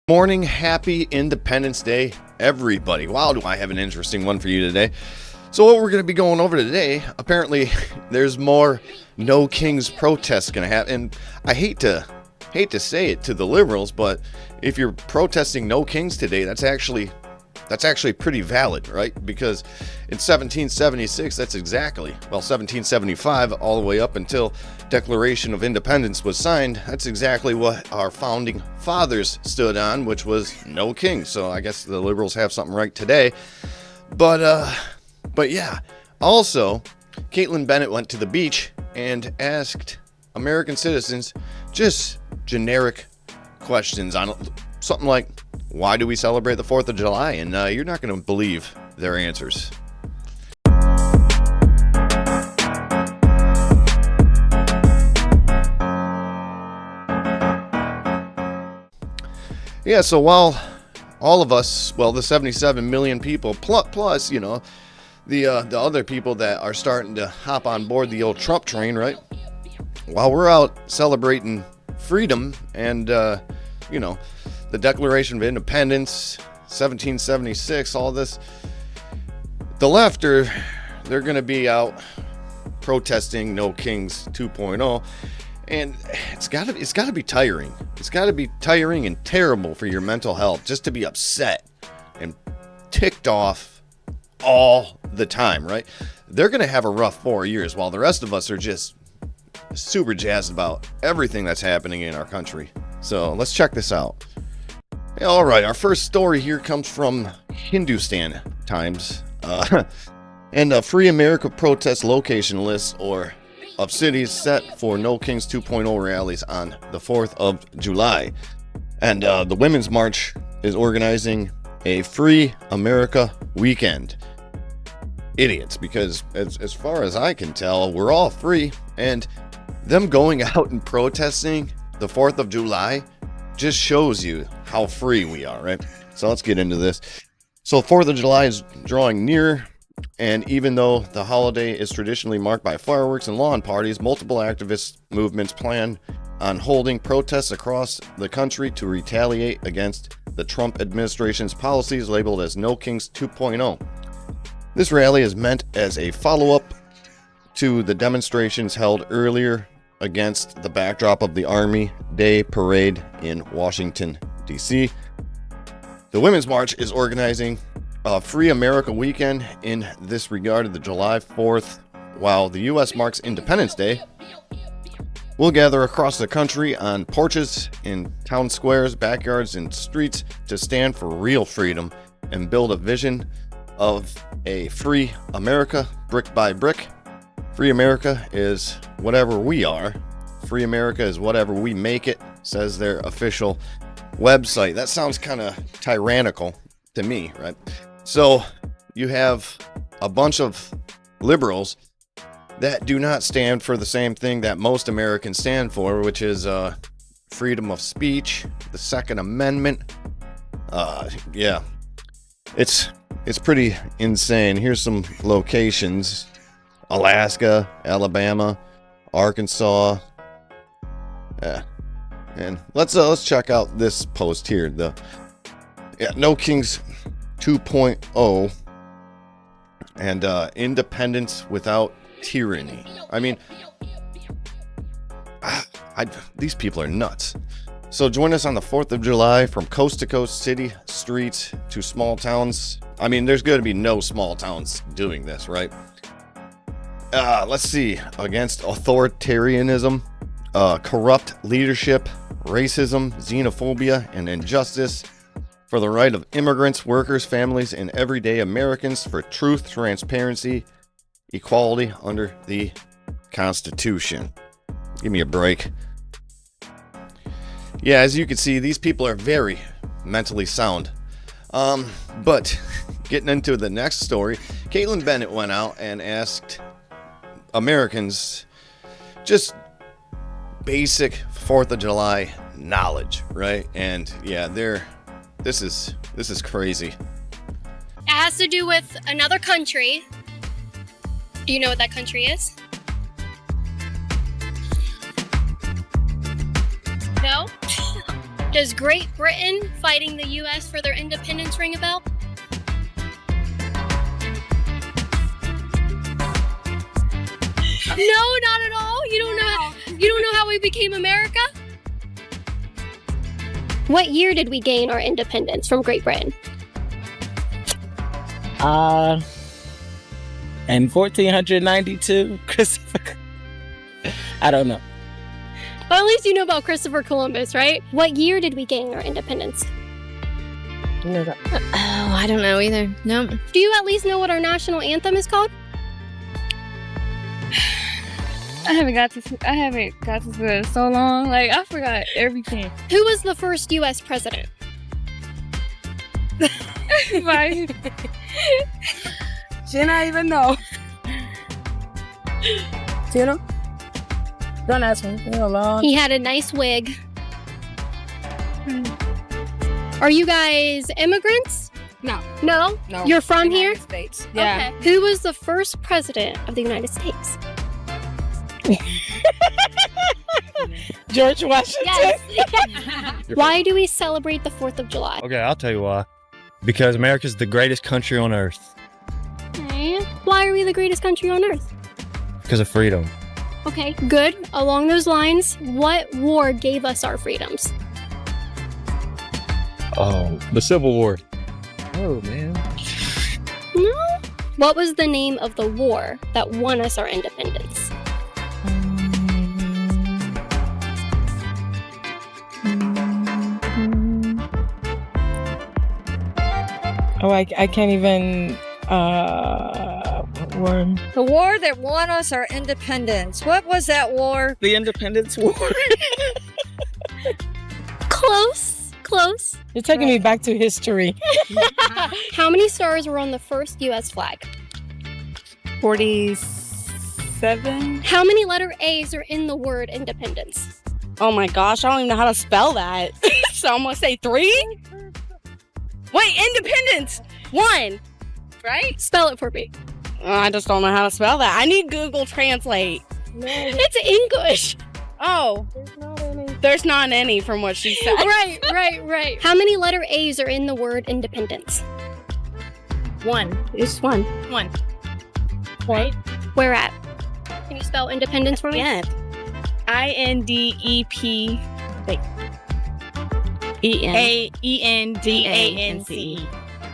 Morning, happy Independence Day, everybody. Wow, do I have an interesting one for you today. So what we're going to be going over today, apparently there's more No Kings protests going to happen. And I hate to say it to the liberals, but if you're protesting No Kings today, that's actually pretty valid, right? Because in 1776, that's exactly, 1775 all the way up until Declaration of Independence was signed, that's exactly what our founding fathers stood on, which was no king. So I guess the liberals have something right today. But yeah. Also, Caitlin Bennett went to the beach and asked American citizens just generic questions on something like, why do we celebrate the 4th of July? And you're not going to believe their answers. Yeah, so while all of us, the 77 million people, plus, the other people that are starting to hop on board the old Trump train, right? While we're out celebrating freedom and, the Declaration of Independence, 1776, all this, the left they're going to be out protesting No Kings 2.0, and it's got to be tiring. It's got to be tiring and terrible for your mental health just to be upset and ticked off all the time, right? They're going to have a rough 4 years while the rest of us are just super jazzed about everything that's happening in our country. So let's check this out. All right, our first story here comes from Hindustan Times. And a Free America protest location list of cities set for No Kings 2.0 rallies on the 4th of July. And the Women's March is organizing a Free America weekend. Idiots, because as far as I can tell, we're all free. And them going out and protesting the 4th of July just shows you how free we are, right? So let's get into this. So 4th of July is drawing near, and even though the holiday is traditionally marked by fireworks and lawn parties, multiple activist movements plan on holding protests across the country to retaliate against the Trump administration's policies labeled as No Kings 2.0. This rally is meant as a follow-up to the demonstrations held earlier against the backdrop of the Army Day Parade in Washington, D.C. The Women's March is organizing a Free America weekend in this regard of the July 4th, while the U.S. marks Independence Day. We'll gather across the country on porches, in town squares, backyards, and streets to stand for real freedom and build a vision of a free America, brick by brick. Free America is whatever we are. Free America is whatever we make it, says their official website. That sounds kind of tyrannical to me, right? So you have a bunch of liberals that do not stand for the same thing that most Americans stand for, which is freedom of speech, the Second Amendment. Yeah, it's pretty insane. Here's some locations: Alaska, Alabama, Arkansas. And let's check out this post here. No Kings 2.0 and independence without tyranny. I mean, these people are nuts. So join us on the 4th of July from coast to coast, city streets to small towns. I mean, there's going to be no small towns doing this, right? Let's see. Against authoritarianism, corrupt leadership, racism, xenophobia, and injustice, for the right of immigrants, workers, families, and everyday Americans, for truth, transparency, equality under the Constitution. Give me a break. Yeah, as you can see, these people are very mentally sound. But getting into the next story, Caitlin Bennett went out and asked Americans just basic 4th of July knowledge, right? And yeah, this is crazy. It has to do with another country. Do you know what that country is? No? Does Great Britain fighting the U.S. for their independence ring a bell? No, not at all. You don't know. You don't know how we became America? What year did we gain our independence from Great Britain? In 1492, Christopher. I don't know. Well, at least you know about Christopher Columbus, right? What year did we gain our independence? Oh, I don't know either. No. Do you at least know what our national anthem is called? I haven't got to school in so long. Like, I forgot everything. Who was the first U.S. president? Right. Should I even know? Do you know? Don't ask me. It's been a long. He had a nice wig. Are you guys immigrants? No. No? No. You're from here? United States. Yeah. Okay. Who was the first president of the United States? George Washington. Yes. Why do we celebrate the 4th of July? Okay, I'll tell you why. Because America's the greatest country on earth. Okay. Why are we the greatest country on earth? Because of freedom. Okay, good. Along those lines, what war gave us our freedoms? Oh, the Civil War. Oh, man. No. What was the name of the war that won us our independence? Oh, I can't even. What war? The war that won us our independence. What was that war? The Independence War. Close. Close. You're taking me back to history. How many stars were on the first U.S. flag? 47. How many letter A's are in the word independence? Oh my gosh, I don't even know how to spell that. So I'm gonna say 3? Wait, independence! 1, right? Spell it for me. I just don't know how to spell that. I need Google Translate. It's English. Oh, there's not any from what she said. Right. How many letter A's are in the word independence? 1. It's 1. 1. Right? Where at? Can you spell independence for me? Yeah. INDEP. Wait. ENDANCE.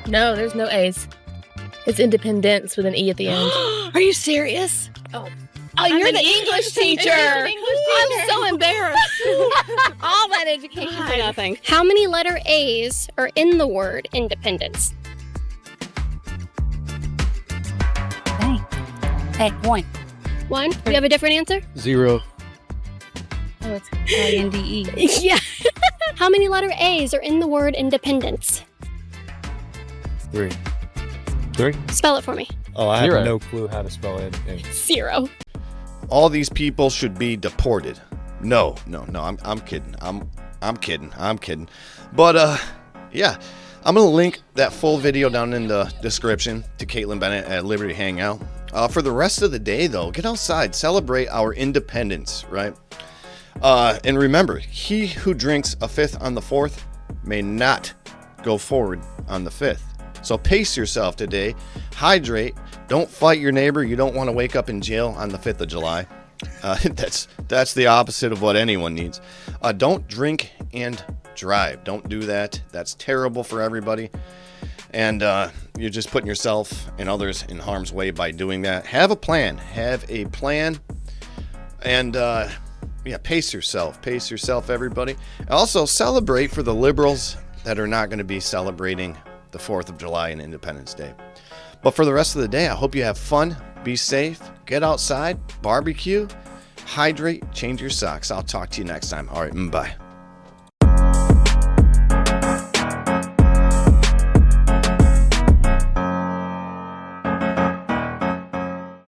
No, there's no A's. It's independence with an E at the end. Are you serious? Oh, you're the English teacher. I'm so embarrassed. All that education for nothing. How many letter A's are in the word independence? Hey, 1. 1? Do you have a different answer? 0. Oh, it's INDE. Yeah. How many letter A's are in the word independence? 3. Spell it for me. Oh, I have 0. no clue how to spell it. 0. All these people should be deported. No, I'm kidding. I'm kidding. But yeah, I'm gonna link that full video down in the description to Caitlin Bennett at Liberty Hangout. For the rest of the day, though, get outside, celebrate our independence, right? And remember, he who drinks a fifth on the 4th may not go forward on the 5th. So pace yourself today, hydrate, don't fight your neighbor. You don't want to wake up in jail on the 5th of July. That's the opposite of what anyone needs. Don't drink and drive. Don't do that. That's terrible for everybody. And you're just putting yourself and others in harm's way by doing that. Have a plan. And yeah, pace yourself, everybody. Also, celebrate for the liberals that are not going to be celebrating the 4th of July and Independence Day. But for the rest of the day, I hope you have fun, be safe, get outside, barbecue, hydrate, change your socks. I'll talk to you next time. All right, bye.